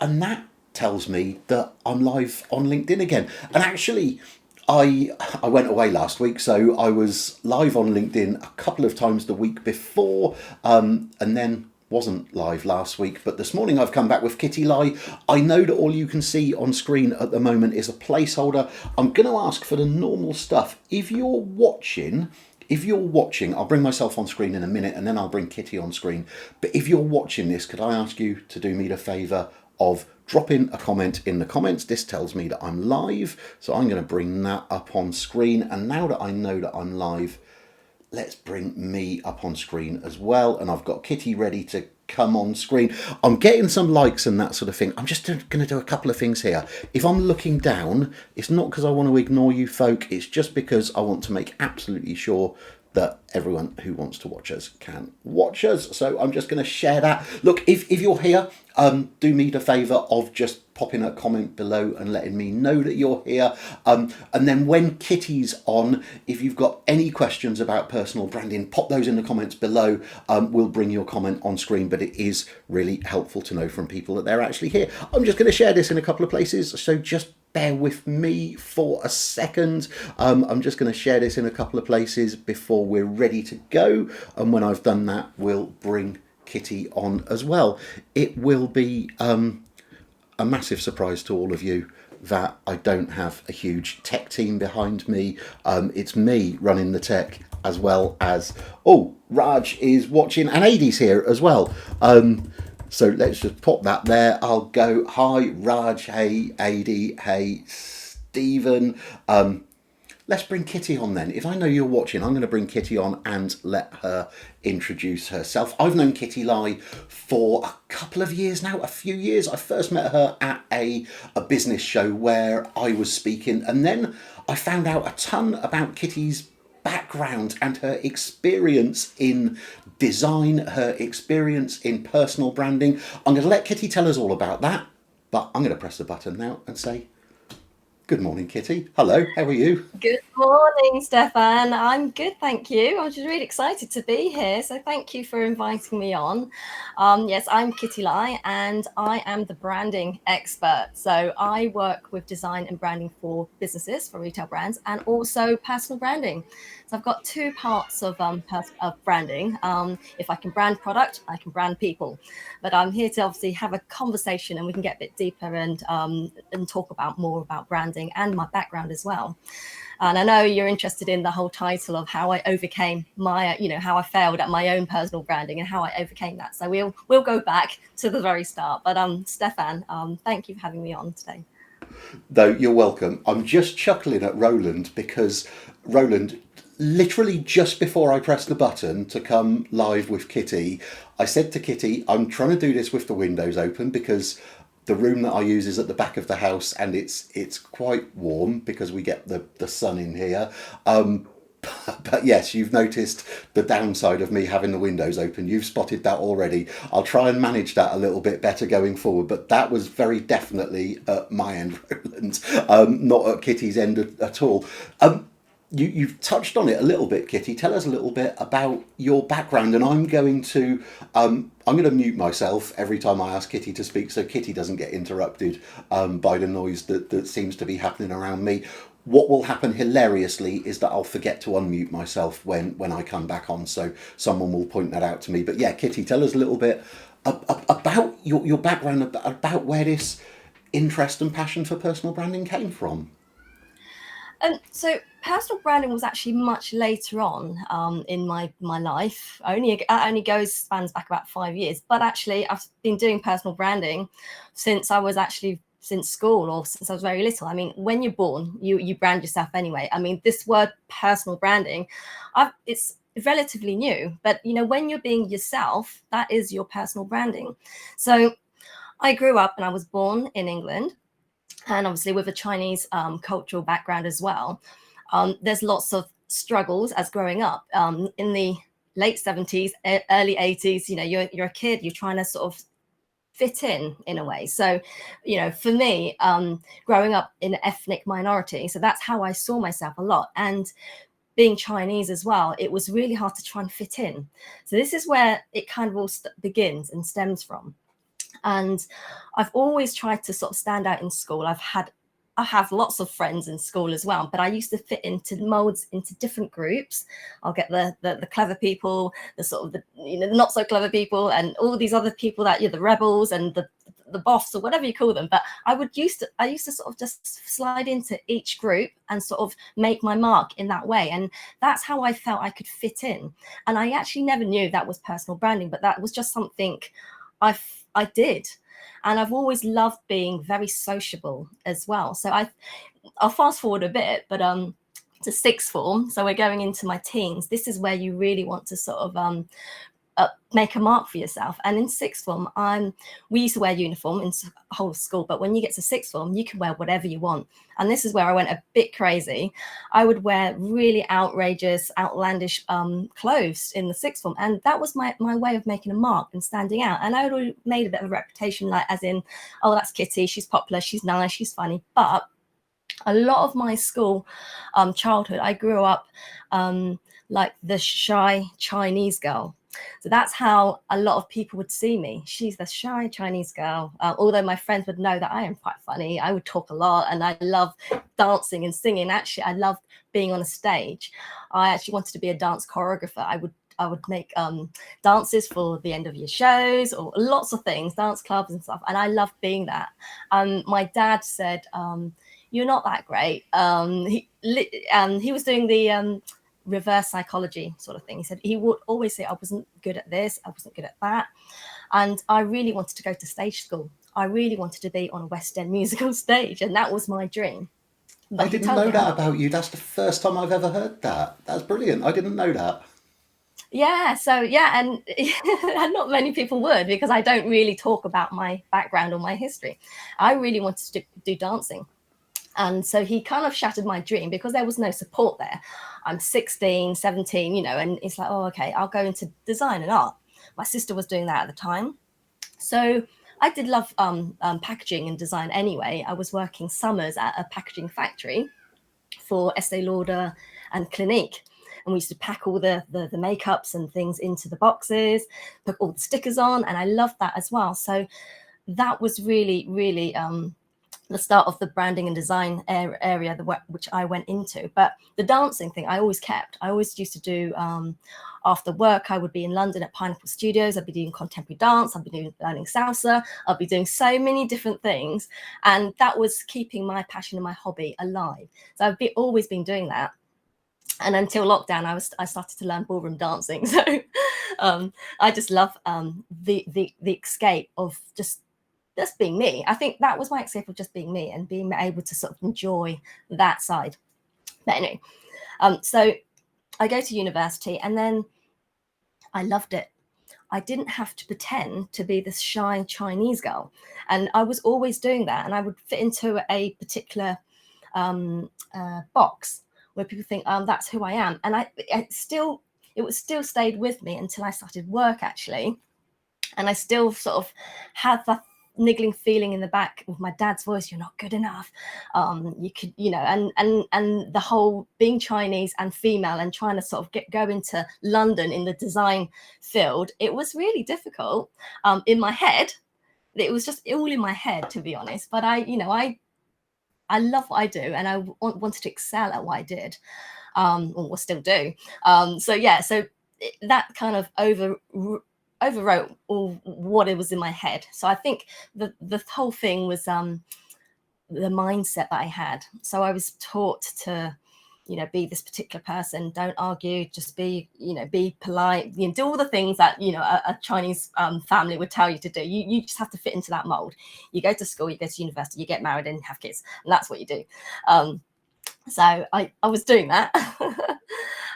And that tells me that I'm live on LinkedIn again. And actually, I went away last week, so I was live on LinkedIn a couple of times the week before, and then wasn't live last week. But this morning I've come back with Kitty Lai. I know that all you can see on screen at the moment is a placeholder. I'm going to ask for the normal stuff. If you're watching, I'll bring myself on screen in a minute and then I'll bring Kitty on screen. But if you're watching this, could I ask you to do me the favour of dropping a comment in the comments? This tells me that I'm live, so I'm going to bring that up on screen. And now that I know that I'm live, let's bring me up on screen as well. And I've got Kitty ready to come on screen. I'm getting some likes and that sort of thing. I'm just going to do a couple of things here. If I'm looking down, it's not because I want to ignore you folk. It's just because I want to make absolutely sure that everyone who wants to watch us can watch us. So I'm just going to share that. Look, if you're here, do me the favour of just popping a comment below and letting me know that you're here. And then when Kitty's on, if you've got any questions about personal branding, pop those in the comments below. We'll bring your comment on screen, but it is really helpful to know from people that they're actually here. I'm just going to share this in a couple of places, so just bear with me for a second. I'm just going to share this in a couple of places before we're ready to go. And when I've done that, we'll bring Kitty on as well. It will be a massive surprise to all of you that I don't have a huge tech team behind me. It's me running the tech, as well as, Raj is watching and Adie's here as well. So let's just pop that there. I'll go, hi, Raj, hey, Adie, hey, Stephen. Let's bring Kitty on then. If I know you're watching, I'm going to bring Kitty on and let her introduce herself. I've known Kitty Lai for a couple of years now, a few years. I first met her at a business show where I was speaking, and then I found out a ton about Kitty's background and her experience in design, her experience in personal branding. I'm going to let Kitty tell us all about that, but I'm going to press the button now and say, good morning, Kitty. Hello, how are you? Good morning, Stefan. I'm good, thank you. I'm just really excited to be here. So thank you for inviting me on. Yes, I'm Kitty Lai and I am the branding expert. So I work with design and branding for businesses, for retail brands, and also personal branding. So I've got two parts of branding. If I can brand product, I can brand people. But I'm here to obviously have a conversation and we can get a bit deeper and talk about more about branding and my background as well. And I know you're interested in the whole title of how I overcame my, how I failed at my own personal branding and how I overcame that. So we'll go back to the very start. But Stefan, thank you for having me on today. Though you're welcome. I'm just chuckling at Roland because Roland, literally just before I pressed the button to come live with Kitty, I said to Kitty, I'm trying to do this with the windows open because the room that I use is at the back of the house and it's quite warm because we get the sun in here. But yes, you've noticed the downside of me having the windows open. You've spotted that already. I'll try and manage that a little bit better going forward. But that was very definitely at my end, Roland, not at Kitty's end at all. You've touched on it a little bit, Kitty. Tell us a little bit about your background, and I'm going to mute myself every time I ask Kitty to speak, so Kitty doesn't get interrupted by the noise that seems to be happening around me. What will happen hilariously is that I'll forget to unmute myself when I come back on, so someone will point that out to me. But yeah, Kitty, tell us a little bit about your background, about where this interest and passion for personal branding came from. So personal branding was actually much later on in my life. Only spans back about 5 years. But actually, I've been doing personal branding since school or since I was very little. I mean, when you're born, you brand yourself anyway. I mean, this word personal branding, it's relatively new. But when you're being yourself, that is your personal branding. So I grew up and I was born in England, and obviously with a Chinese cultural background as well. There's lots of struggles as growing up. In the late 70s, early 80s, you're a kid, you're trying to sort of fit in a way. So, for me, growing up in an ethnic minority, so that's how I saw myself a lot. And being Chinese as well, it was really hard to try and fit in. So this is where it kind of all begins and stems from. And I've always tried to sort of stand out in school. I have lots of friends in school as well, but I used to fit into molds into different groups. I'll get the clever people, the sort of the not so clever people, and all these other people that the rebels and the boffs or whatever you call them. But I used to sort of just slide into each group and sort of make my mark in that way. And that's how I felt I could fit in. And I actually never knew that was personal branding, but that was just something I did. And I've always loved being very sociable as well. So I'll fast forward a bit, but to sixth form, so we're going into my teens. This is where you really want to sort of make a mark for yourself. And in sixth form, we used to wear uniform in the whole school, but when you get to sixth form, you can wear whatever you want. And this is where I went a bit crazy. I would wear really outrageous, outlandish clothes in the sixth form, and that was my way of making a mark and standing out. And I had already made a bit of a reputation, like as in, oh, that's Kitty, she's popular, she's nice, she's funny. But a lot of my school childhood, I grew up like the shy Chinese girl. So that's how a lot of people would see me. She's the shy Chinese girl. Although my friends would know that I am quite funny. I would talk a lot and I love dancing and singing. Actually, I loved being on a stage. I actually wanted to be a dance choreographer. I would make dances for the end of year shows or lots of things, dance clubs and stuff. And I loved being that. My dad said, you're not that great. He was doing the reverse psychology sort of thing. He said he would always say I wasn't good at this, I wasn't good at that. And I really wanted to go to stage school. I really wanted to be on a West End musical stage, and that was my dream. But I didn't know that about you. That's the first time I've ever heard that. That's brilliant. I didn't know that. Yeah, so yeah, and not many people would, because I don't really talk about my background or my history. I really wanted to do dancing. And so he kind of shattered my dream because there was no support there. I'm 16, 17, and it's like, oh, okay, I'll go into design and art. My sister was doing that at the time. So I did love packaging and design anyway. I was working summers at a packaging factory for Estee Lauder and Clinique. And we used to pack all the makeups and things into the boxes, put all the stickers on, and I loved that as well. So that was really, really the start of the branding and design area which I went into. But the dancing thing I always kept. I always used to do after work. I would be in London at Pineapple Studios. I'd be doing contemporary dance. I'd be learning salsa. I'd be doing so many different things, and that was keeping my passion and my hobby alive. So I've always been doing that. And until lockdown, I started to learn ballroom dancing. So I just love the escape of just being me. I think that was my escape of just being me and being able to sort of enjoy that side. But anyway, so I go to university, and then I loved it. I didn't have to pretend to be this shy Chinese girl. And I was always doing that. And I would fit into a particular box where people think, that's who I am. And it still stayed with me until I started work, actually. And I still sort of had that niggling feeling in the back of my dad's voice, you're not good enough. You could, and the whole being Chinese and female and trying to sort of go into London in the design field, it was really difficult in my head. It was just all in my head, to be honest. But I love what I do, and I wanted to excel at what I did, or still do. So that kind of overwrote all what it was in my head. So I think the whole thing was the mindset that I had. So I was taught to, be this particular person, don't argue, just be polite, do all the things that, a Chinese family would tell you to do. You just have to fit into that mold. You go to school, you go to university, you get married and have kids, and that's what you do. So I was doing that.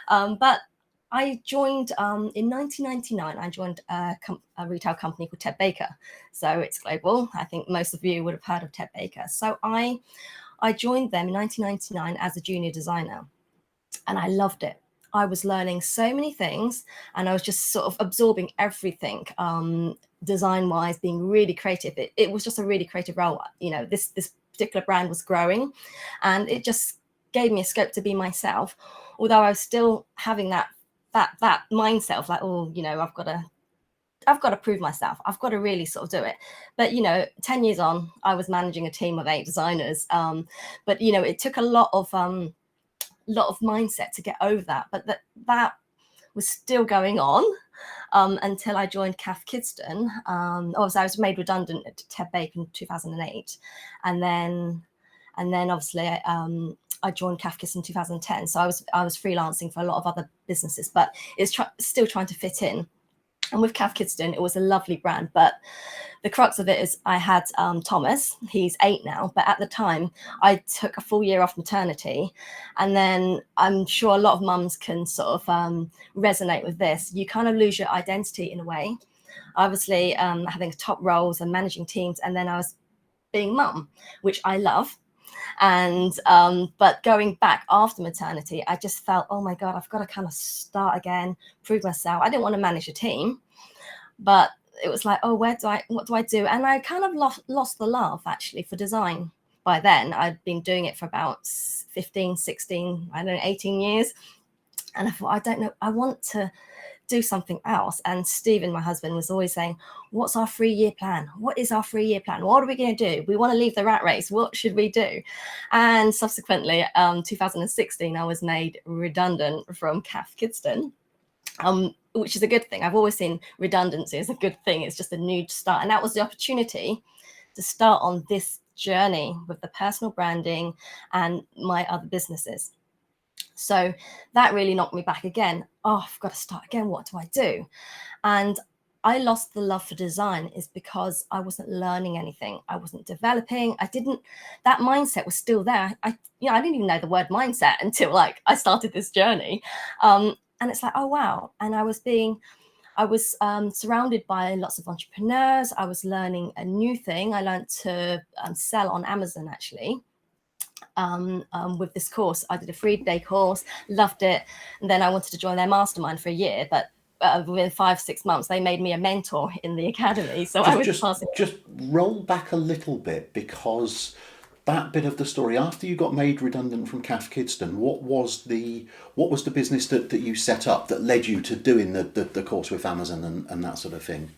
But I joined in 1999. I joined a retail company called Ted Baker. So it's global. I think most of you would have heard of Ted Baker. So I joined them in 1999 as a junior designer, and I loved it. I was learning so many things, and I was just sort of absorbing everything, design-wise, being really creative. It was just a really creative role. This particular brand was growing, and it just gave me a scope to be myself. Although I was still having that mindset of like, I've got to I've got to prove myself. I've got to really sort of do it. But, 10 years on, I was managing a team of 8 designers. But, it took a lot of mindset to get over that. But that was still going on until I joined CAF Kidston. Obviously, I was made redundant at Ted Baker in 2008. And then obviously, I joined CAF Kidston in 2010. So I was freelancing for a lot of other businesses, but it's still trying to fit in. And with CAF Kidston, it was a lovely brand, but the crux of it is I had Thomas. He's 8 now, but at the time I took a full year off maternity, and then I'm sure a lot of mums can sort of resonate with this. You kind of lose your identity in a way. Obviously, having top roles and managing teams, and then I was being mum, which I love. And but going back after maternity, I just felt, oh my God, I've got to kind of start again, prove myself. I didn't want to manage a team, but it was like, oh, what do I do? And I kind of lost the love actually for design. By then I'd been doing it for about 15, 16, I don't know, 18 years. And I thought, I don't know, I want to do something else. And Stephen, my husband, was always saying, what's our 3-year plan? What is our 3-year plan? What are we going to do? We want to leave the rat race. What should we do? And subsequently, 2016, I was made redundant from CAF Kidston, which is a good thing. I've always seen redundancy as a good thing. It's just a new start. And that was the opportunity to start on this journey with the personal branding and my other businesses. So that really knocked me back again. Oh, I've got to start again. What do I do? And I lost the love for design is because I wasn't learning anything. I wasn't developing. That mindset was still there. I didn't even know the word mindset until like I started this journey. And it's like, oh, wow. And I was surrounded by lots of entrepreneurs. I was learning a new thing. I learned to sell on Amazon, actually. With this course, I did a 3-day course, loved it. And then I wanted to join their mastermind for a year, but within 5-6 months, they made me a mentor in the academy. So I was passing. Just roll back a little bit, because that bit of the story, after you got made redundant from CAF Kidston, what was the business that you set up that led you to doing the course with Amazon and that sort of thing?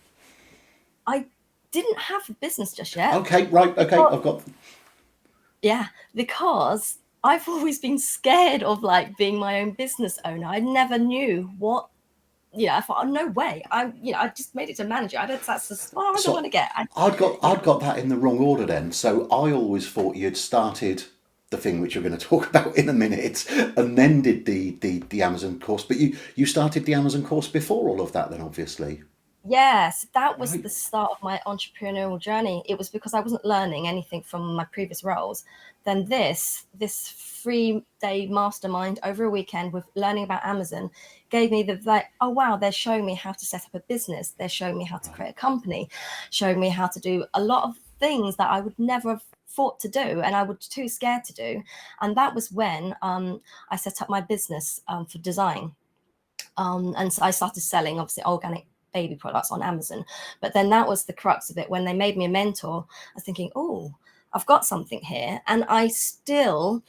I didn't have a business just yet. Okay, right. Okay, well, I've got. Yeah, because I've always been scared of like being my own business owner. I never knew what. I thought, oh, no way. I just made it to manager. That's as far as I want to get. I'd got that in the wrong order then. So I always thought you'd started the thing which you're going to talk about in a minute, and then did the Amazon course. But you started the Amazon course before all of that, then, obviously. Yes, that was Right. the start of my entrepreneurial journey. It was because I wasn't learning anything from my previous roles. Then this 3-day mastermind over a weekend with learning about Amazon gave me oh wow, they're showing me how to set up a business. They're showing me how to create a company, showing me how to do a lot of things that I would never have thought to do and I was too scared to do. And that was when I set up my business for design. And so I started selling, obviously, organic baby products on Amazon. But then that was the crux of it. When they made me a mentor, I was thinking, oh, I've got something here. And I still,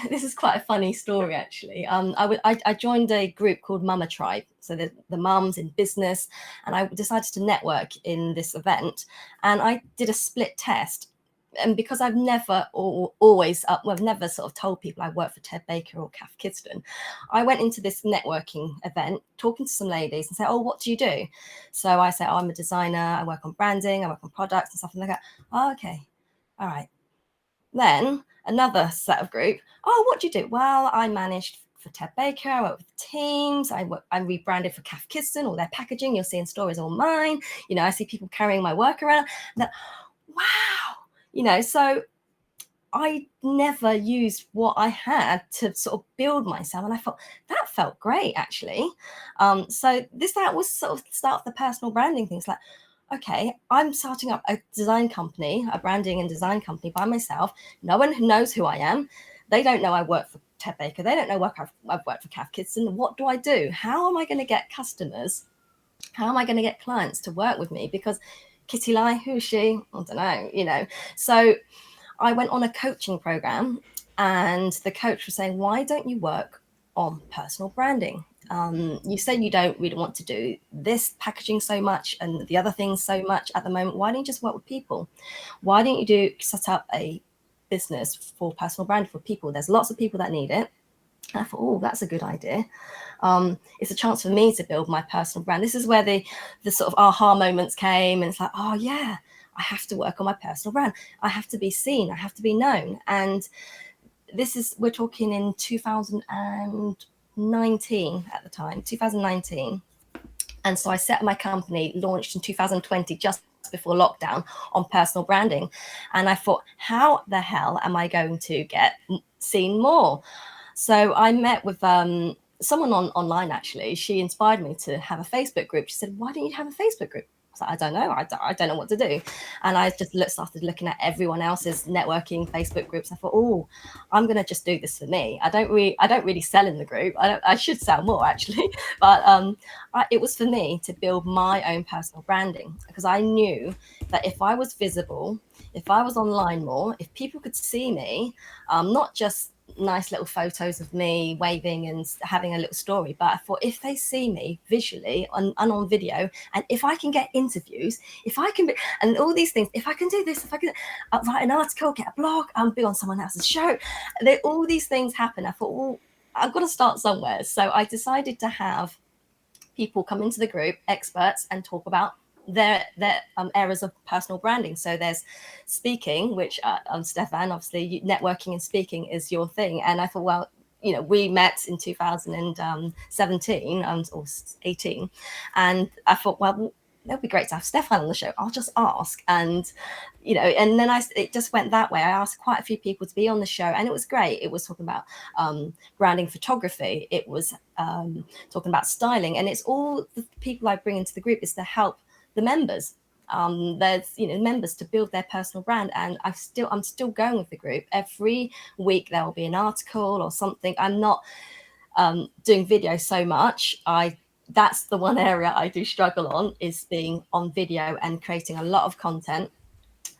this is quite a funny story, actually. I joined a group called Mama Tribe. So the mums in business, and I decided to network in this event. And I did a split test. And because I've never I've never sort of told people I work for Ted Baker or CAF Kidston, I went into this networking event talking to some ladies and said, oh, what do you do? So I said, oh, I'm a designer. I work on branding. I work on products and stuff. And they go, oh, okay. All right. Then another set of group, oh, what do you do? Well, I managed for Ted Baker. I work with teams. I rebranded for CAF Kidston, all their packaging. You'll see in stories all mine. I see people carrying my work around. That, wow. So I never used what I had to sort of build myself. And I thought that felt great, actually. So that was sort of the start of the personal branding things. Like, okay, I'm starting up a design company, a branding and design company by myself. No one knows who I am. They don't know I work for Ted Baker. They don't know I've worked for CAF Kidston. What do I do? How am I going to get customers? How am I going to get clients to work with me? Because Kitty Lai, who is she? I don't know, So I went on a coaching program, and the coach was saying, why don't you work on personal branding? You said you don't really want to do this packaging so much and the other things so much at the moment. Why don't you just work with people? Why don't you set up a business for personal brand for people? There's lots of people that need it. And I thought, oh, that's a good idea. It's a chance for me to build my personal brand. This is where the sort of aha moments came, and it's like, oh yeah, I have to work on my personal brand. I have to be seen. I have to be known. And we're talking in 2019 at the time, 2019. And so I set my company, launched in 2020, just before lockdown, on personal branding. And I thought, how the hell am I going to get seen more? So I met with someone online, actually. She inspired me to have a Facebook group. She said, why don't you have a Facebook group? I was like, I don't know. I don't know what to do. And I just started looking at everyone else's networking Facebook groups. I thought, oh, I'm going to just do this for me. I don't really sell in the group. I should sell more, actually. But it was for me to build my own personal branding, because I knew that if I was visible, if I was online more, if people could see me, not just nice little photos of me waving and having a little story, but I thought, if they see me visually and on video, and if I can get interviews, if I can and all these things, if I can do this, if I can write an article, get a blog, be on someone else's show, all these things happen. I thought, well, I've got to start somewhere. So I decided to have people come into the group, experts, and talk about their areas of personal branding. So there's speaking, which Stefan, obviously networking and speaking is your thing. And I thought, well, we met in 2017 or 18, and I thought, well, that'd be great to have Stefan on the show. I'll just ask. And and then it just went that way. I asked quite a few people to be on the show, and it was great. It was talking about branding photography. It was talking about styling, and it's all the people I bring into the group is to help the members. There's members to build their personal brand, and I'm still going with the group. Every week there will be an article or something. I'm not doing video so much. That's the one area I do struggle on, is being on video and creating a lot of content.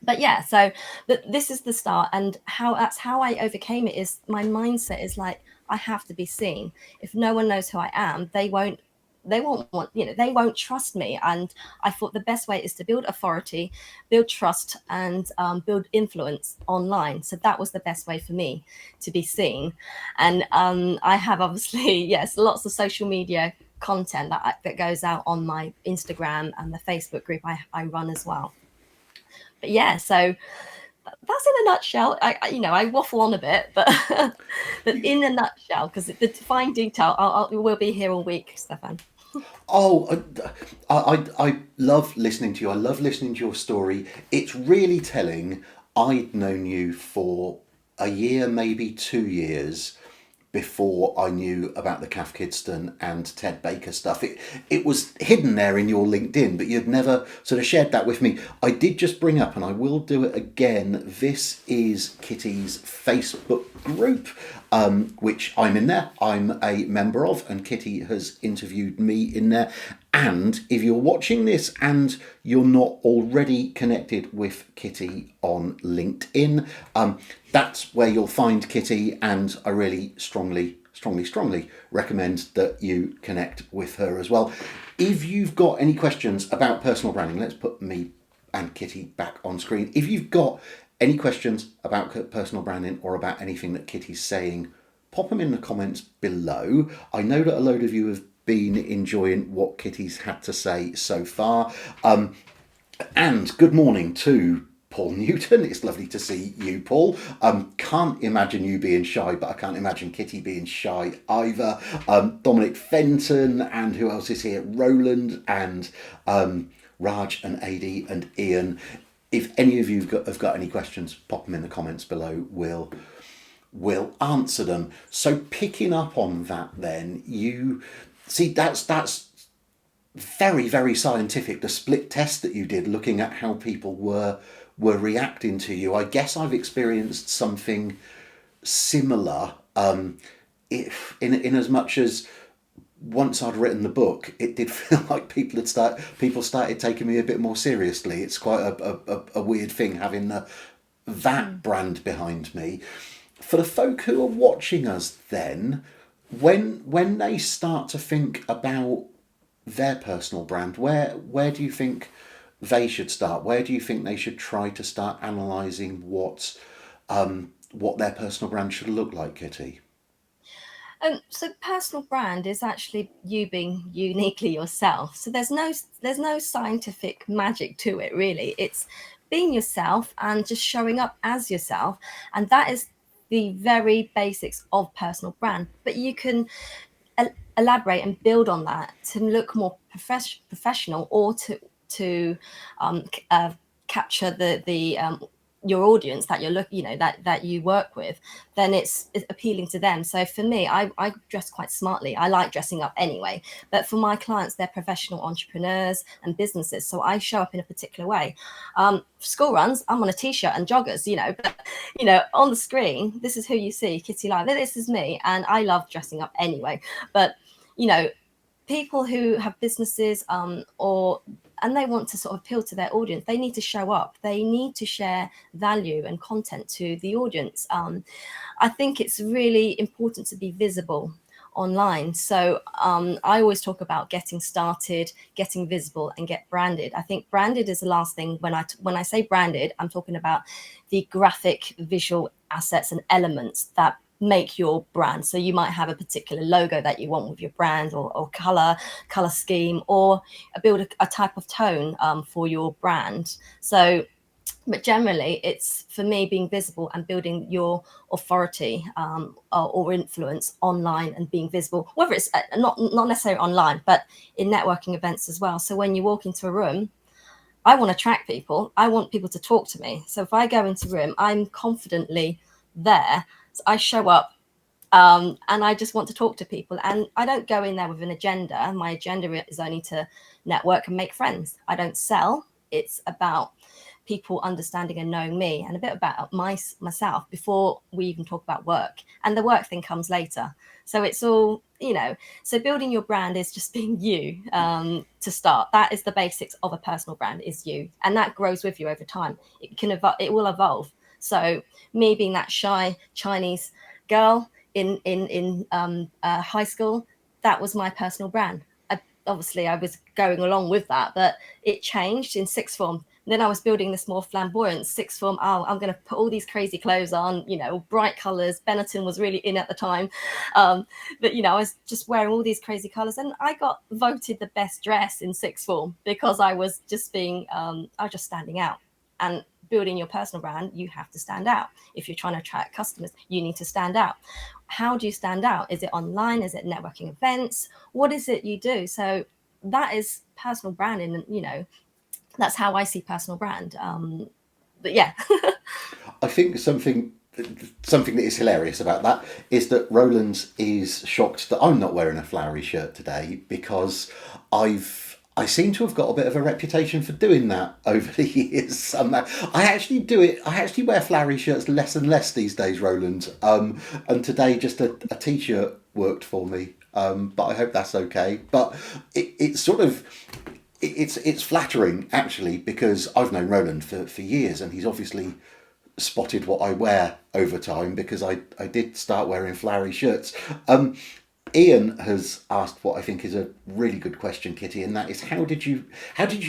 But yeah, so this is the start, and that's how I overcame it. Is my mindset is like, I have to be seen. If no one knows who I am, they won't want, they won't trust me. And I thought the best way is to build authority, build trust, and build influence online. So that was the best way for me to be seen. And I have, obviously, yes, lots of social media content that goes out on my Instagram and the Facebook group I run as well. But yeah, so that's in a nutshell. I waffle on a bit, but but in a nutshell, because the fine detail, we'll be here all week, Stefan. Oh, I love listening to you. I love listening to your story. It's really telling. I'd known you for a year, maybe 2 years, before I knew about the Kath Kidston and Ted Baker stuff. It was hidden there in your LinkedIn, but you'd never sort of shared that with me. I did just bring up, and I will do it again, this is Kitty's Facebook group, which I'm in there. I'm a member of, and Kitty has interviewed me in there. And if you're watching this and you're not already connected with Kitty on LinkedIn, that's where you'll find Kitty, and I really strongly recommend that you connect with her as well. If you've got any questions about personal branding, let's put me and Kitty back on screen. If you've got any questions about personal branding or about anything that Kitty's saying, pop them in the comments below. I know that a load of you have been enjoying what Kitty's had to say so far. And good morning to Paul Newton. It's lovely to see you, Paul. Can't imagine you being shy, but I can't imagine Kitty being shy either. Dominic Fenton, and who else is here? Roland and Raj and Adi and Ian. If any of you have got any questions, pop them in the comments below. We'll answer them. So picking up on that, then, you see that's very, very scientific. The split test that you did, looking at how people were reacting to you. I guess I've experienced something similar. In as much as once I'd written the book, it did feel like people started taking me a bit more seriously. It's quite a weird thing having that brand behind me. For the folk who are watching us, then, When they start to think about their personal brand, where do you think they should start? Where do you think they should try to start analysing what their personal brand should look like, Kitty? So personal brand is actually you being uniquely yourself. So there's no scientific magic to it really. It's being yourself and just showing up as yourself, and that is the very basics of personal brand. But you can elaborate and build on that to look more professional, or to um, capture the your audience that you're looking, that you work with. Then it's appealing to them. So for me, I dress quite smartly. I like dressing up anyway, but for my clients, they're professional entrepreneurs and businesses, so I show up in a particular way. School runs, I'm on a t-shirt and joggers, but on the screen, this is who you see, Kitty Live. This is me, and I love dressing up anyway. But you know, people who have businesses, or and they want to sort of appeal to their audience, they need to show up. They need to share value and content to the audience. I think it's really important to be visible online. So I always talk about getting started, getting visible, and get branded. I think branded is the last thing. When I say branded, I'm talking about the graphic visual assets and elements that make your brand. So you might have a particular logo that you want with your brand, or color scheme, or build a type of tone for your brand. So but generally, it's, for me, being visible and building your authority, or influence online, and being visible, whether it's not necessarily online, but in networking events as well. So when you walk into a room, I want to attract people. I want people to talk to me. So if I go into a room, I'm confidently there. So I show up, and I just want to talk to people. And I don't go in there with an agenda. My agenda is only to network and make friends. I don't sell. It's about people understanding and knowing me, and a bit about myself before we even talk about work. And the work thing comes later. So it's all, so building your brand is just being you, to start. That is the basics of a personal brand, is you. And that grows with you over time. It will evolve. So me being that shy Chinese girl in high school, that was my personal brand. Obviously I was going along with that, but it changed in sixth form. Then I was building this more flamboyant sixth form. Oh, I'm going to put all these crazy clothes on, bright colors. Benetton was really in at the time. But, I was just wearing all these crazy colors, and I got voted the best dress in sixth form because I was just I was just standing out. And building your personal brand, you have to stand out. If you're trying to attract customers, you need to stand out. How do you stand out? Is it online? Is it networking events? What is it you do? So that is personal branding, and that's how I see personal brand. But yeah. I think something that is hilarious about that is that Roland is shocked that I'm not wearing a flowery shirt today, because I seem to have got a bit of a reputation for doing that over the years. I actually do it. I actually wear flowery shirts less and less these days, Roland. And today just a t-shirt worked for me. But I hope that's okay. But it's sort of it's flattering actually, because I've known Roland for years, and he's obviously spotted what I wear over time, because I did start wearing flowery shirts. Ian has asked what I think is a really good question, Kitty, and that is, how did you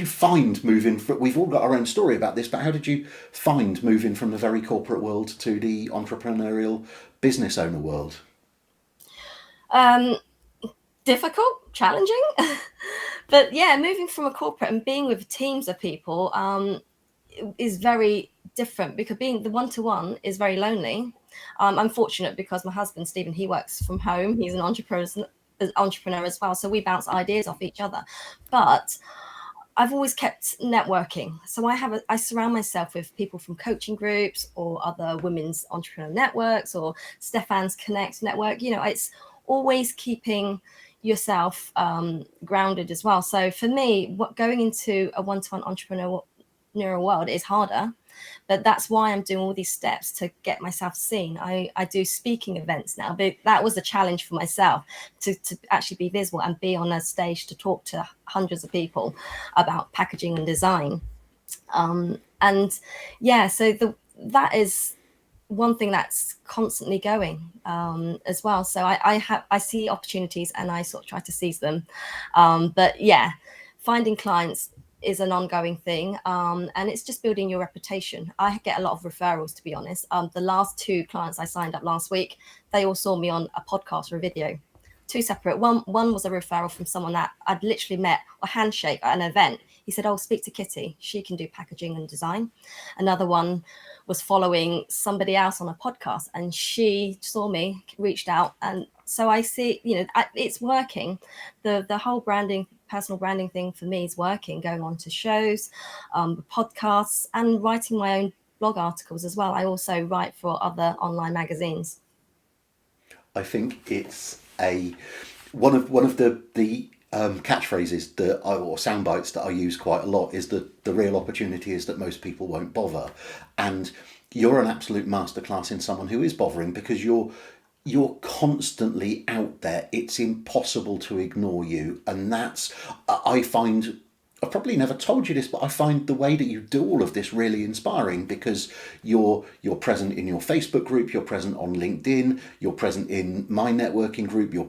find moving from, we've all got our own story about this, but how did you find moving from the very corporate world to the entrepreneurial business owner world? um, Difficult, challenging. But yeah, moving from a corporate and being with teams of people, is very different, because being the one-to-one is very lonely. I'm fortunate because my husband Stephen, he works from home. He's an entrepreneur as well, so we bounce ideas off each other. But I've always kept networking. So I surround myself with people from coaching groups, or other women's entrepreneur networks, or Stefan's Connect network. It's always keeping yourself grounded as well. So for me, going into a one-to-one entrepreneurial world is harder, but that's why I'm doing all these steps to get myself seen. I do speaking events now, but that was a challenge for myself, to actually be visible and be on a stage to talk to hundreds of people about packaging and design. And yeah, so that is one thing that's constantly going as well. So I see opportunities and I sort of try to seize them. But yeah, finding clients is an ongoing thing, and it's just building your reputation. I get a lot of referrals, to be honest. The last 2 clients I signed up last week, they all saw me on a podcast or a video. 2 separate. One was a referral from someone that I'd literally met or handshake at an event. He said, "Oh, speak to Kitty. She can do packaging and design." Another one was following somebody else on a podcast, and she saw me, reached out, and so I see, it's working. The whole branding, personal branding thing for me is working. Going on to shows, podcasts, and writing my own blog articles as well. I also write for other online magazines. I think it's one of the catchphrases or sound bites that I use quite a lot is that the real opportunity is that most people won't bother, and you're an absolute masterclass in someone who is bothering, because you're constantly out there. It's impossible to ignore you, and that's, I find, I've probably never told you this, but I find the way that you do all of this really inspiring, because you're present in your Facebook group, you're present on LinkedIn, you're present in my networking group, you're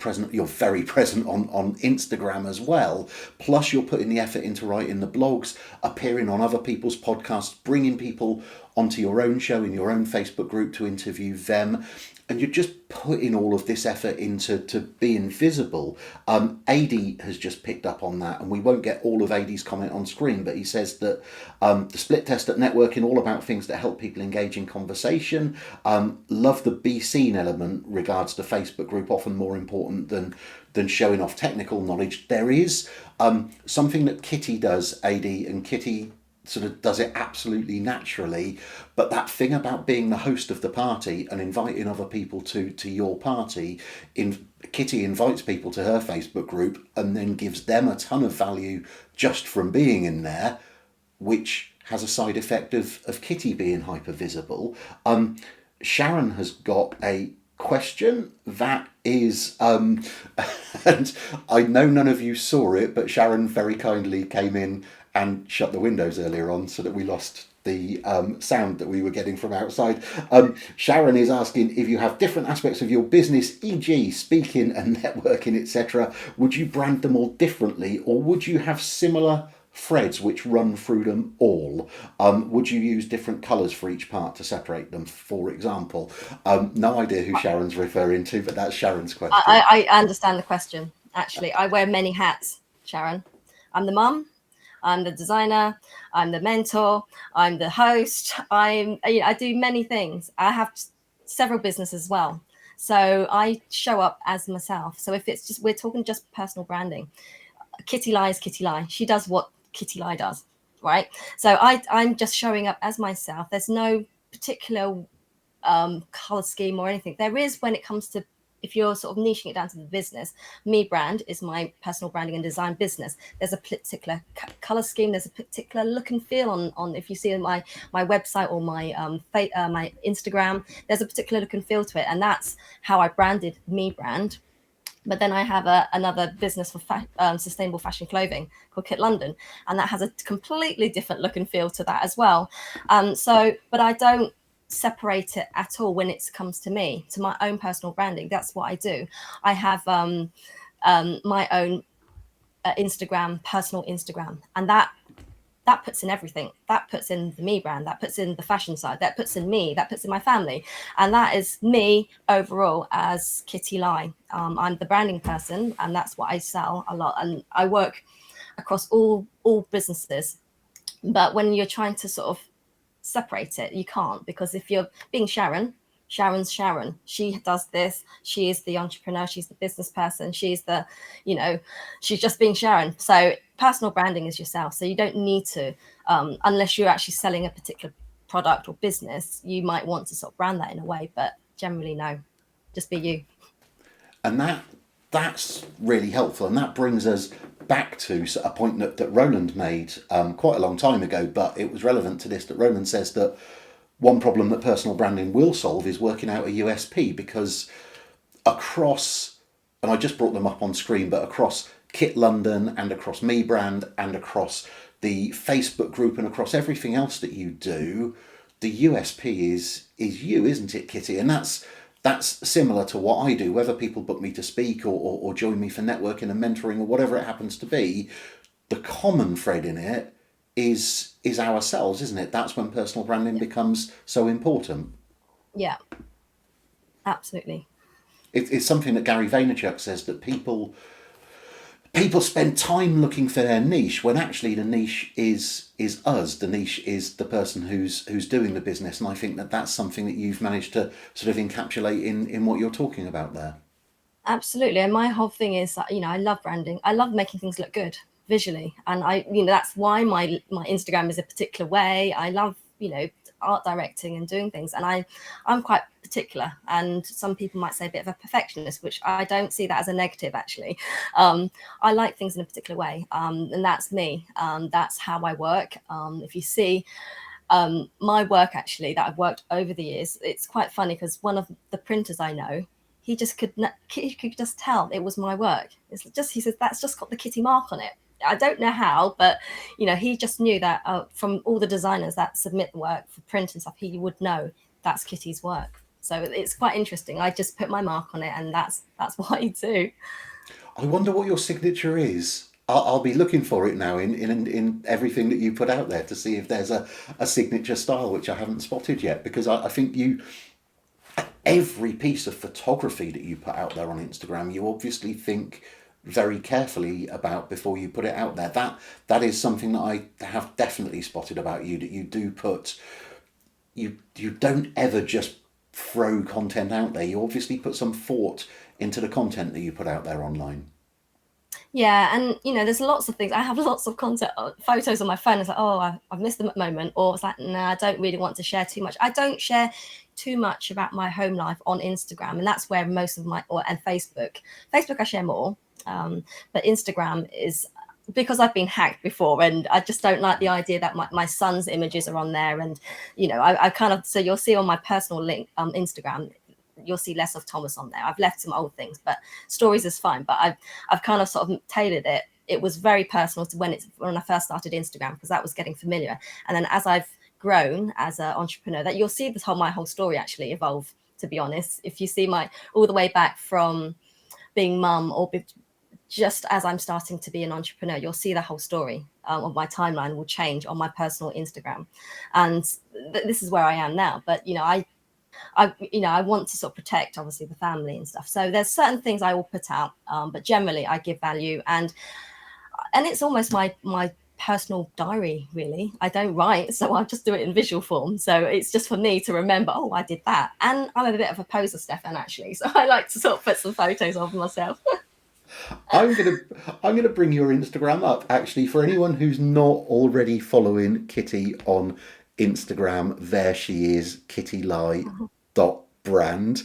very present on Instagram as well. Plus, you're putting the effort into writing the blogs, appearing on other people's podcasts, bringing people onto your own show in your own Facebook group to interview them. And you're just putting all of this effort into being visible. AD has just picked up on that, and we won't get all of AD's comment on screen, but he says that the split test at networking, all about things that help people engage in conversation. Love the be seen element regards to Facebook group, often more important than showing off technical knowledge. There is something that Kitty does, AD, and Kitty sort of does it absolutely naturally, but that thing about being the host of the party and inviting other people to your party, Kitty invites people to her Facebook group and then gives them a ton of value just from being in there, which has a side effect of Kitty being hyper visible. Sharon has got a question that is and I know none of you saw it, but Sharon very kindly came in and shut the windows earlier on so that we lost the sound that we were getting from outside. Sharon is asking, if you have different aspects of your business, e.g. speaking and networking, etc., would you brand them all differently, or would you have similar threads which run through them all? Would you use different colours for each part to separate them, for example? No idea who Sharon's referring to, but that's Sharon's question. I understand the question. Actually, I wear many hats, Sharon. I'm the mum, I'm the designer, I'm the mentor, I'm the host, I do many things. I have several businesses as well. So I show up as myself. So if it's just, we're talking just personal branding, Kitty Lie is Kitty Lie. She does what Kitty Lie does, right? So I'm just showing up as myself. There's no particular color scheme or anything. There is when it comes to, if you're sort of niching it down to the business, Me Brand is my personal branding and design business. There's a particular color scheme. There's a particular look and feel on if you see my website or my my Instagram, there's a particular look and feel to it. And that's how I branded Me Brand. But then I have another business for sustainable fashion clothing called Kit London, and that has a completely different look and feel to that as well. But I don't separate it at all when it comes to me, to my own personal branding. That's what I do. I have my own Instagram, personal Instagram, and that puts in everything. That puts in the Me Brand, that puts in the fashion side, that puts in me, that puts in my family, and that is me overall as Kitty Lie. I'm the branding person, and that's what I sell a lot, and I work across all businesses. But when you're trying to sort of separate it, you can't, because if you're being Sharon's Sharon. She does this. She is the entrepreneur. She's the business person. She's the, she's just being Sharon. So personal branding is yourself. So you don't need to, unless you're actually selling a particular product or business, you might want to sort of brand that in a way, but generally no, just be you. And that's really helpful. And that brings us back to a point that Roland made quite a long time ago, but it was relevant to this, that Roland says that one problem that personal branding will solve is working out a USP, because across, and I just brought them up on screen, but across Kit London and across Me Brand and across the Facebook group and across everything else that you do, the USP is you, isn't it, Kitty? And that's similar to what I do. Whether people book me to speak or join me for networking and mentoring or whatever it happens to be, the common thread in it is ourselves, isn't it? That's when personal branding becomes so important. Yeah, absolutely. It's something that Gary Vaynerchuk says, that people spend time looking for their niche when actually the niche is us. The niche is the person who's doing the business, and I think that that's something that you've managed to sort of encapsulate in what you're talking about there. Absolutely. And my whole thing is that, I love branding. I love making things look good visually. And that's why my Instagram is a particular way. I love, art directing and doing things. And I'm quite particular. And some people might say a bit of a perfectionist, which I don't see that as a negative, actually. I like things in a particular way. And that's me. That's how I work. If you see, my work actually that I've worked over the years, it's quite funny because one of the printers I know, he could just tell it was my work. It's just, he says, that's just got the Kitty mark on it. I don't know how, but he just knew that from all the designers that submit the work for print and stuff, he would know that's Kitty's work. So it's quite interesting. I just put my mark on it, and that's what I do. I wonder what your signature is. I'll be looking for it now in everything that you put out there to see if there's a signature style which I haven't spotted yet, because I think every piece of photography that you put out there on Instagram, you obviously think very carefully about before you put it out there. That is something that I have definitely spotted about you, that you do put, you don't ever just throw content out there. You obviously put some thought into the content that you put out there online. Yeah, and there's lots of things. I have lots of content, photos on my phone. It's like, oh, I've missed them at the moment, or it's like, nah, I don't really want to share too much. I don't share too much about my home life on Instagram, and that's where most of and Facebook. Facebook, I share more, but Instagram is because I've been hacked before, and I just don't like the idea that my son's images are on there, and I kind of, so you'll see on my personal link Instagram, you'll see less of Thomas on there. I've left some old things, but stories is fine. But I've kind of sort of tailored it. It was very personal to when I first started Instagram, because that was getting familiar. And then as I've grown as an entrepreneur, that you'll see my whole story actually evolve, to be honest. If you see my all the way back from being mum, or just as I'm starting to be an entrepreneur, you'll see the whole story of my timeline will change on my personal Instagram. And this is where I am now. But I want to sort of protect obviously the family and stuff. So there's certain things I will put out, but generally I give value, and it's almost my personal diary, really. I don't write, so I just do it in visual form. So it's just for me to remember, oh, I did that. And I'm a bit of a poser, Stefan, actually. So I like to sort of put some photos of myself. I'm gonna I'm gonna bring your Instagram up, actually, for anyone who's not already following Kitty on Instagram. There she is, kittylie.brand.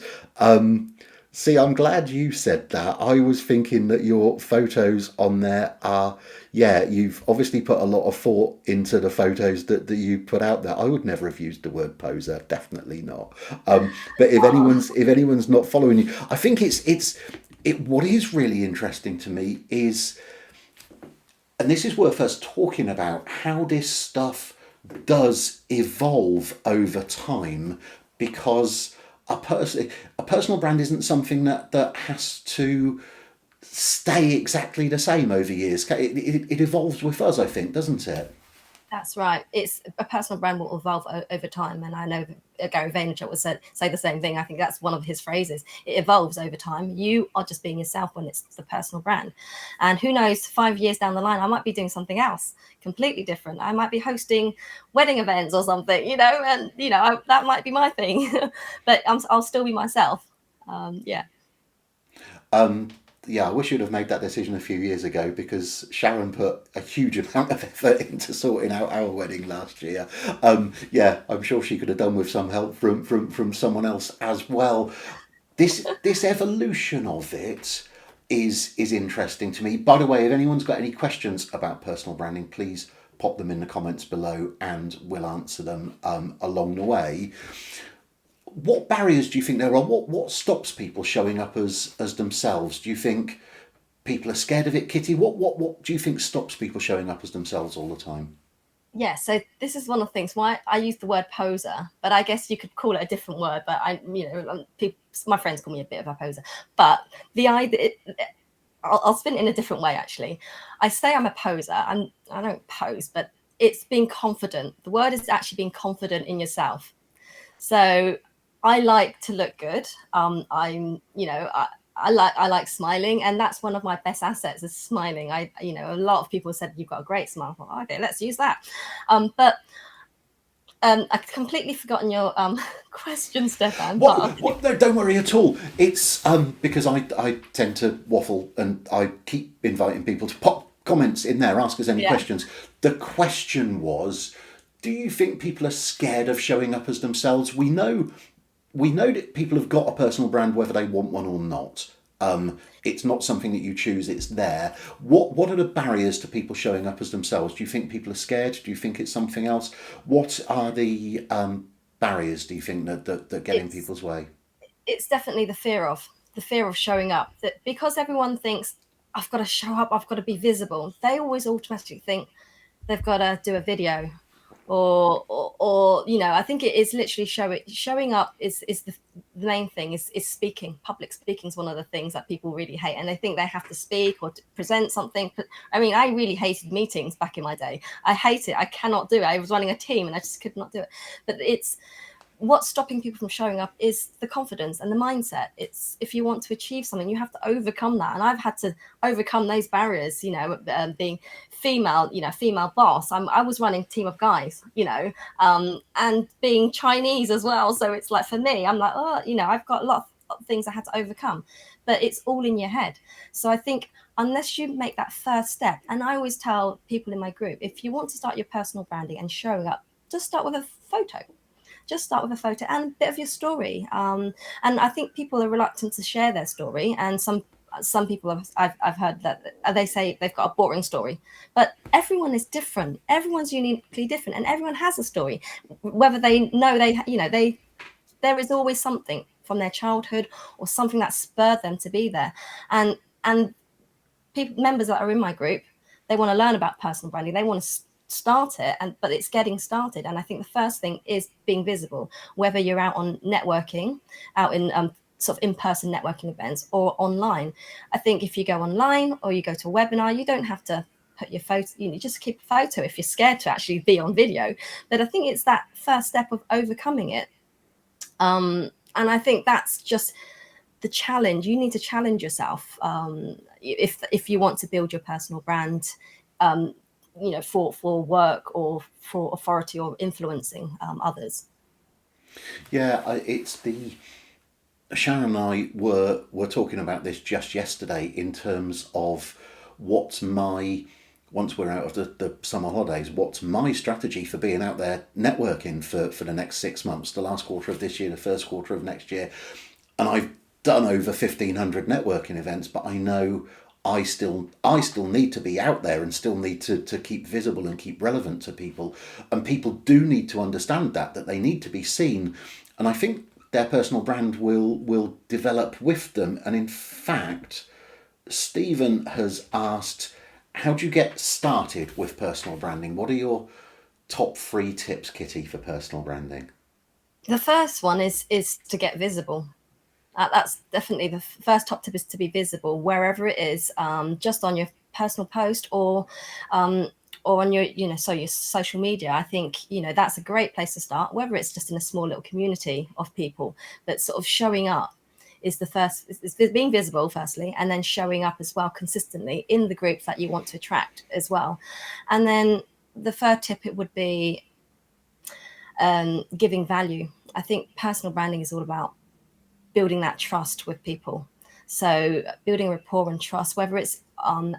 See, I'm glad you said that. I was thinking that your photos on there are, yeah, you've obviously put a lot of thought into the photos that you put out there. I would never have used the word poser, definitely not. But if anyone's not following you, I think what is really interesting to me is, and this is worth us talking about, how this stuff does evolve over time, because a personal brand isn't something that has to stay exactly the same over years. It evolves with us, I think, doesn't it? That's right. It's a personal brand will evolve over time, and I know that Gary Vaynerchuk would say the same thing. I think that's one of his phrases. It evolves over time. You are just being yourself when it's the personal brand, and who knows? 5 years down the line, I might be doing something else completely different. I might be hosting wedding events or something, and that might be my thing. But I'll still be myself. Yeah. Yeah, I wish you'd have made that decision a few years ago, because Sharon put a huge amount of effort into sorting out our wedding last year. Yeah, I'm sure she could have done with some help from someone else as well. This evolution of it is interesting to me. By the way, if anyone's got any questions about personal branding, please pop them in the comments below, and we'll answer them along the way. What barriers do you think there are? What stops people showing up as themselves? Do you think people are scared of it, Kitty? What do you think stops people showing up as themselves all the time? Yeah, so this is one of the things why I use the word poser, but I guess you could call it a different word. But people, my friends call me a bit of a poser. But the idea, I'll spin it in a different way. Actually, I say I'm a poser. I don't pose, but it's being confident. The word is actually being confident in yourself. So I like to look good. I like smiling, and that's one of my best assets is smiling. A lot of people said you've got a great smile. Well, okay, let's use that. But I've completely forgotten your question, Stefan. But What? No, don't worry at all. It's because I tend to waffle and I keep inviting people to pop comments in there, ask us any yeah, questions. The question was, do you think people are scared of showing up as themselves? We know that people have got a personal brand whether they want one or not. It's not something that you choose; it's there. What are the barriers to people showing up as themselves? Do you think people are scared? Do you think it's something else? What are the barriers? Do you think that get in it's people's way? it's definitely the fear of showing up. That because everyone thinks I've got to show up, I've got to be visible. They always automatically think they've got to do a video or I think it is literally showing up is the main thing is speaking. Public speaking is one of the things that people really hate, and they think they have to speak or to present something. I mean, I really hated meetings back in my day. I hate it. I cannot do it. I was running a team and I just could not do it. But it's what's stopping people from showing up is the confidence and the mindset. It's if you want to achieve something, you have to overcome that. And I've had to overcome those barriers, being female, female boss. I was running a team of guys, and being Chinese as well. So it's like for me, I'm like, I've got a lot of things I had to overcome, but it's all in your head. So I think unless you make that first step, and I always tell people in my group, if you want to start your personal branding and showing up, just start with a photo, just start with a photo and a bit of your story. And I think people are reluctant to share their story. And some people I've heard that they say they've got a boring story, but everyone is different. Everyone's uniquely different, and everyone has a story. Whether they know they there is always something from their childhood or something that spurred them to be there. And people, members that are in my group, they want to learn about personal branding. They want to start it, but it's getting started. And I think the first thing is being visible, whether you're out on networking, out in sort of in-person networking events or online. I think if you go online or you go to a webinar, you don't have to put your photo, just keep a photo if you're scared to actually be on video. But I think it's that first step of overcoming it. And I think that's just the challenge. You need to challenge yourself if you want to build your personal brand, for work or for authority or influencing others. Yeah, it's the Sharon and I were talking about this just yesterday in terms of what's my once we're out of the summer holidays, what's my strategy for being out there networking for the next 6 months, the last quarter of this year, the first quarter of next year. And I've done over 1,500 networking events, but I know I still need to be out there and still need to keep visible and keep relevant to people. And people do need to understand that they need to be seen. And I think their personal brand will develop with them. And in fact, Stephen has asked, how do you get started with personal branding? What are your top 3 tips, Kitty, for personal branding? The first one is to get visible. That's definitely the first top tip, is to be visible wherever it is, just on your personal post um, or on your your social media. I think that's a great place to start, whether it's just in a small little community of people. But sort of showing up is the first, is being visible firstly, and then showing up as well consistently in the groups that you want to attract as well. And then the third tip, it would be giving value. I think personal branding is all about building that trust with people. So building rapport and trust, whether it's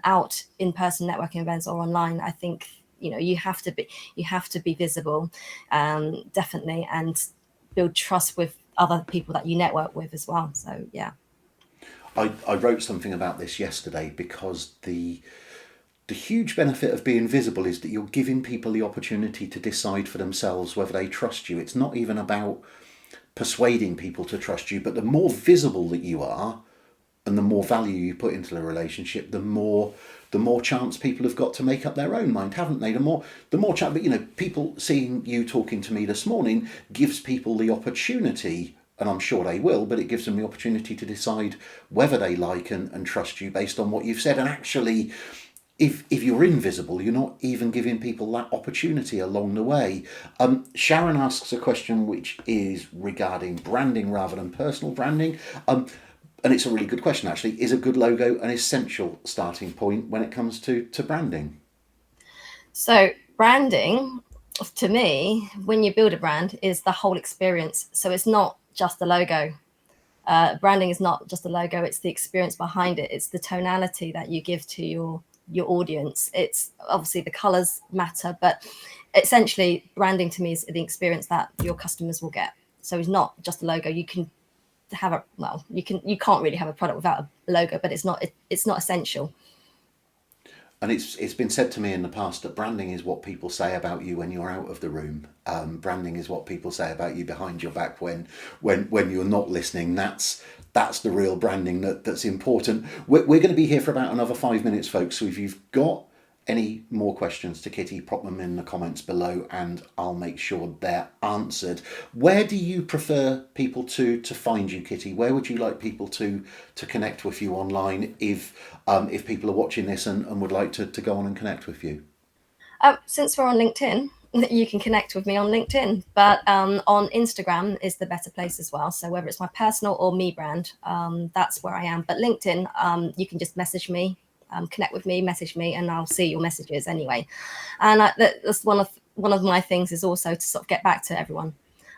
out in person networking events or online, I think you have to be visible, definitely, and build trust with other people that you network with as well. So yeah. I wrote something about this yesterday because the huge benefit of being visible is that you're giving people the opportunity to decide for themselves whether they trust you. It's not even about persuading people to trust you, but the more visible that you are, and the more value you put into the relationship, the more chance people have got to make up their own mind, haven't they? The more chance. But people seeing you talking to me this morning gives people the opportunity, and I'm sure they will, but it gives them the opportunity to decide whether they like and trust you based on what you've said. And actually, if you're invisible, you're not even giving people that opportunity along the way. Sharon asks a question which is regarding branding rather than personal branding. And it's a really good question, actually. Is a good logo an essential starting point when it comes to branding? So branding, to me, when you build a brand, is the whole experience. So it's not just the logo. Branding is not just the logo, it's the experience behind it. It's the tonality that you give to your audience. It's obviously the colors matter, but essentially branding to me is the experience that your customers will get. So it's not just the logo. You can have you can't really have a product without a logo, but it's not essential. And it's been said to me in the past that branding is what people say about you when you're out of the room. Branding is what people say about you behind your back when you're not listening. That's the real branding that's important. We're going to be here for about another 5 minutes, folks. So if you've got any more questions to Kitty, pop them in the comments below and I'll make sure they're answered. Where do you prefer people to find you, Kitty? Where would you like people to connect with you online if people are watching this and would like to go on and connect with you? Since we're on LinkedIn, you can connect with me on LinkedIn, but on Instagram is the better place as well. So whether it's my personal or me brand, that's where I am. But LinkedIn, you can just message me, connect with me, message me, and I'll see your messages anyway. And that's one of my things is also to sort of get back to everyone.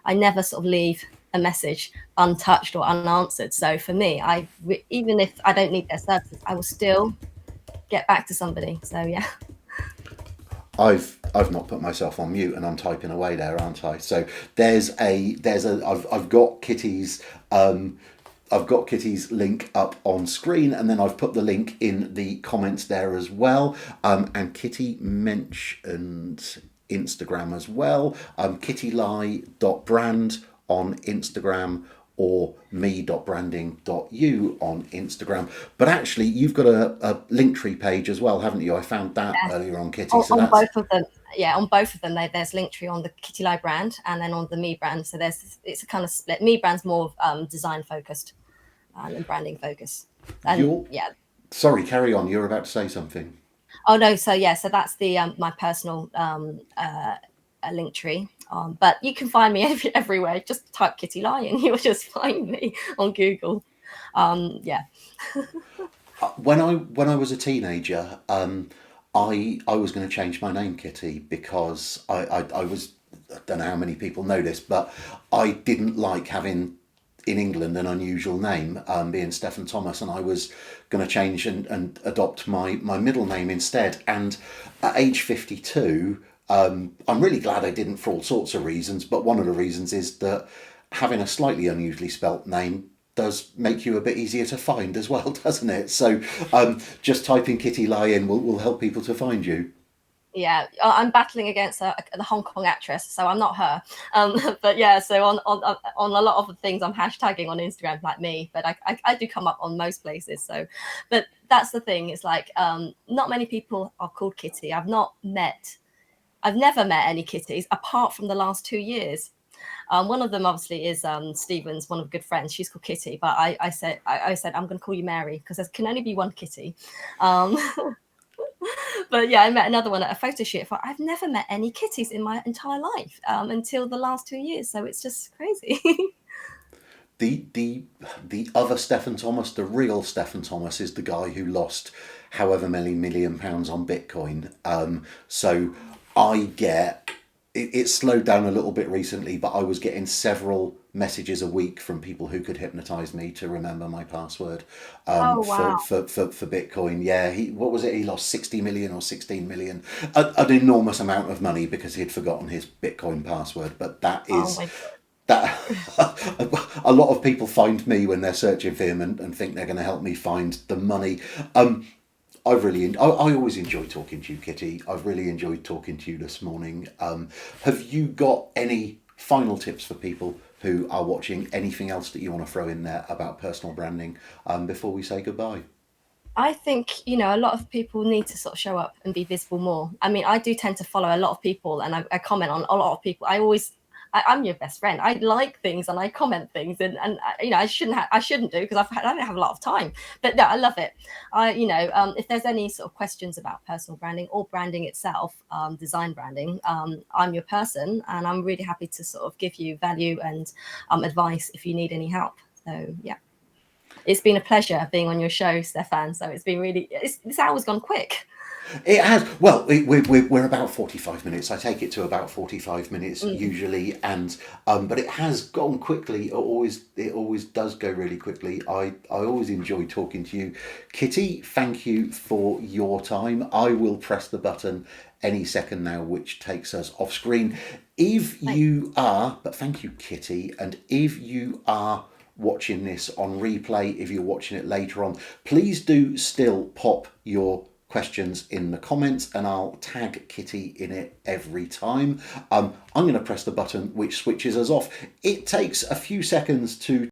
I never sort of leave a message untouched or unanswered. So for me, even if I don't need their services, I will still get back to somebody. So yeah. I've not put myself on mute and I'm typing away there, aren't I? So I've got Kitty's link up on screen, and then I've put the link in the comments there as well. And Kitty mentioned Instagram as well. kittylie.brand on Instagram or me.branding.you on Instagram. But actually, you've got a Linktree page as well, haven't you? I found that earlier on, Kitty. So on that's both of them. Yeah, on both of them, there's Linktree on the Kitty Lie brand and then on the Me brand. So it's a kind of split. Me brand's more design focused and branding focused. And yeah. Sorry, carry on. You're about to say something. Oh no, so yeah, so that's the my personal Linktree. But you can find me everywhere. Just type Kitty Lie and you'll just find me on Google. Yeah. When I was a teenager, I was going to change my name, Kitty, because I was, I don't know how many people know this, but I didn't like having in England an unusual name, being Stephen Thomas, and I was going to change and adopt my middle name instead. And at age 52, I'm really glad I didn't for all sorts of reasons, but one of the reasons is that having a slightly unusually spelt name does make you a bit easier to find as well, doesn't it? So just typing Kitty Lie in will help people to find you. Yeah, I'm battling against the Hong Kong actress, so I'm not her. But yeah, so on a lot of the things I'm hashtagging on Instagram like me, but I do come up on most places. So, but that's the thing. It's like not many people are called Kitty. I've never met any Kitties apart from the last 2 years. One of them obviously is Stephen's, one of good friends. She's called Kitty, but I said I'm going to call you Mary because there can only be one Kitty. But yeah, I met another one at a photo shoot. I've never met any kitties in my entire life until the last 2 years. So it's just crazy. The other Stephen Thomas, the real Stephen Thomas, is the guy who lost however many £1 million on Bitcoin. So I get it's slowed down a little bit recently, but I was getting several messages a week from people who could hypnotize me to remember my password Oh wow. for Bitcoin. Yeah, what was it? He lost 60 million or 16 million, an enormous amount of money because he'd forgotten his Bitcoin password. But that Oh is my that a lot of people find me when they're searching for him and think they're going to help me find the money. I always enjoy talking to you, Kitty. I've really enjoyed talking to you this morning. Have you got any final tips for people who are watching, anything else that you want to throw in there about personal branding before we say goodbye? I think, a lot of people need to sort of show up and be visible more. I mean, I do tend to follow a lot of people, and I comment on a lot of people. I'm your best friend. I like things and I comment things, and I shouldn't do, because I don't have a lot of time. But no, I love it. If there's any sort of questions about personal branding or branding itself, design branding, I'm your person, and I'm really happy to sort of give you value and advice if you need any help. So yeah. It's been a pleasure being on your show, Stefan. So it's been this hour's gone quick. It has. Well, we're about 45 minutes. I take it to about 45 minutes usually, and but it has gone quickly. It always does go really quickly. I always enjoy talking to you, Kitty. Thank you for your time. I will press the button any second now, which takes us off screen. But thank you, Kitty, and if you are watching this on replay, if you're watching it later on, please do still pop your questions in the comments, and I'll tag Kitty in it every time. I'm going to press the button which switches us off. It takes a few seconds to